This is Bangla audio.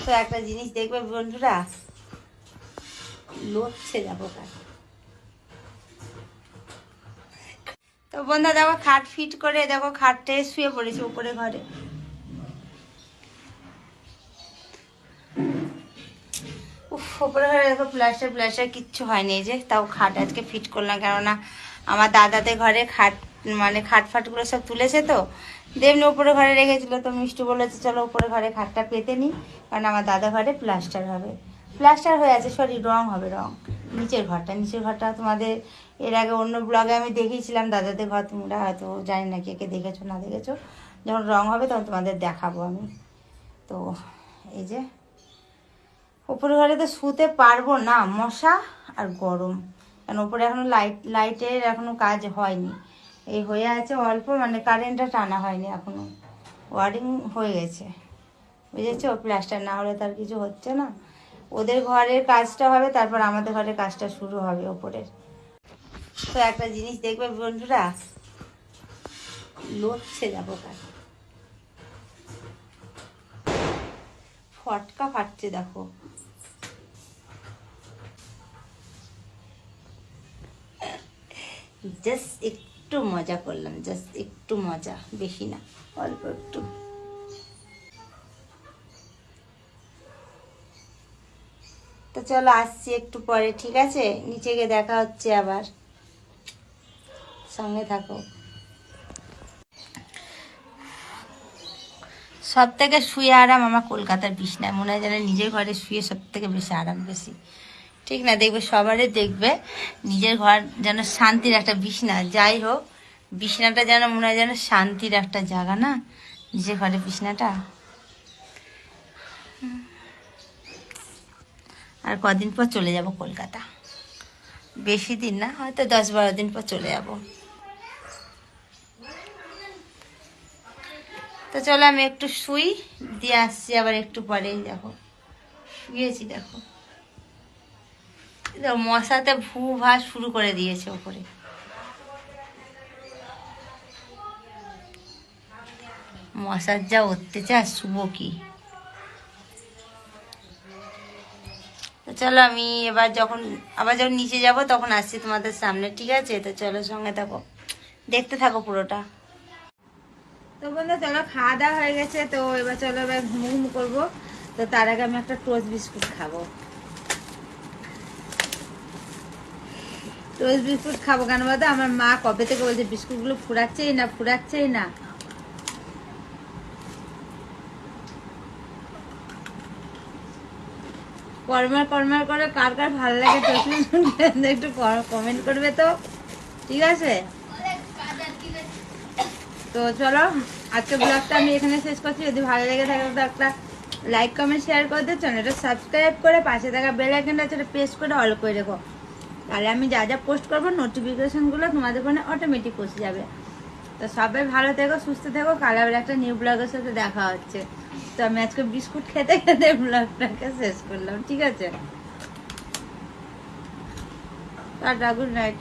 তো একটা জিনিস দেখবে বন্ধুরা, লড়ছে যাবো কাজ। তো বন্ধুরা দেখো খাট ফিট করে দেখো খাটে শুয়ে পড়েছে উপরে ঘরে। উপরে ঘরে দেখো প্লাস্টার কিচ্ছু হয়নি, এই যে তাও খাট আজকে ফিট করলাম, কেননা আমার দাদাদের ঘরে খাট মানে খাট ফাটগুলো সব তুলেছে তো, দেমনি উপরে ঘরে রেখেছিল। তো মিষ্টি বলেছে চলো উপরে ঘরে খাটটা পেতে নিই, কারণ আমার দাদা ঘরে প্লাস্টার হবে, প্লাস্টার হয়ে আছে, সরি রং হবে, রং। নিচের ঘরটা তোমাদের এর আগে অন্য ব্লগে আমি দেখিয়েছিলাম দাদাদের ঘর, তোমরা হয়তো জানি না কে কে দেখেছো না দেখেছো। যখন রং হবে তখন তোমাদের দেখাবো আমি। তো এই যে উপরে ঘরে তো শুতে পারবো না, মশা আর গরম, কারণ উপরে এখনো লাইটের এখনো কাজ হয়নি, এই হয়ে আছে অল্প, মানে কারেন্টটা টানা হয়নি এখনো, ওয়ারিং হয়ে গেছে বুঝেছো। প্লাস্টার না হলে তার কিছু হচ্ছে না। ওদের ঘরের কাজটা হবে, তারপর আমাদের ঘরের কাজটা শুরু হবে ওপরের। তো একটা জিনিস দেখবে বন্ধুরা, লড়ছে যাবো কাজ, ফটকা ফাটছে দেখো। জাস্ট একটু মজা করলাম, জাস্ট একটু মজা, বেশি না, অল্প একটু। তো চলো আসছি একটু পরে, ঠিক আছে? নিচে গিয়ে দেখা হচ্ছে আবার, সঙ্গে থাকো। সব থেকে শুয়ে আরাম আমার কলকাতার বিছনায়, মনে হয় যেন নিজের ঘরে শুয়ে সব থেকে বেশি আরাম, বেশি ঠিক না? দেখবে সবারই দেখবে নিজের ঘর যেন শান্তির একটা বিছনা, যাই হোক বিছনাটা যেন মনে হয় যেন শান্তির একটা জায়গা না, নিজের ঘরে বিছনাটা। আর কদিন পর চলে যাব কলকাতা, বেশি দিন না, হয়তো 10-12 দিন পর চলে যাব। তো চলো আমি একটু শুই, দিয়ে আসছি আবার একটু পরেই। দেখো শুয়েছি, দেখো মশাতে ভু ভাস শুরু করে দিয়েছে উপরে, মশার যা অত্যাচার, শুভ কি। তো চলো আমি এবার আবার যখন নিচে যাব তখন আসছি তোমাদের সামনে, ঠিক আছে? তো চলো সঙ্গে থাকো, দেখতে থাকো পুরোটা। তো বন্ধু চলো খাওয়া দাওয়া হয়ে গেছে, তো এবার চলো এবার ঘুম করবো। তো তার আগে আমি একটা টোস্ট বিস্কুট খাবো। টোস্ট বিস্কুট খাবো কেন বলতো, আমার মা কবে থেকে বলছে বিস্কুটগুলো ফুরাচ্ছেই না। কর্মার করে কার কার ভালো লাগে টোস্ট বিস্কুট একটু কমেন্ট করবে তো, ঠিক আছে? তো চলো আজকে ব্লগটা আমি এখানে শেষ করছি। যদি ভালো লেগে থাকে তো একটা লাইক কমেন্ট শেয়ার করে দিও, চ্যানেলটা সাবস্ক্রাইব করে পাশে থাকা বেল আইকনটা সেটা প্রেস করে অল করে রেখো, তাহলে আমি যা যা পোস্ট করবো নোটিফিকেশনগুলো তোমাদের ফোনে অটোমেটিক পৌঁছে যাবে। তো সবাই ভালো থেকো, সুস্থ থেকো, কাল আবার একটা নিউ ব্লগের সাথে দেখা হচ্ছে। তো আমি আজকে বিস্কুট খেতে খেতে ব্লগটাকে শেষ করলাম, ঠিক আছে? Tata, good night.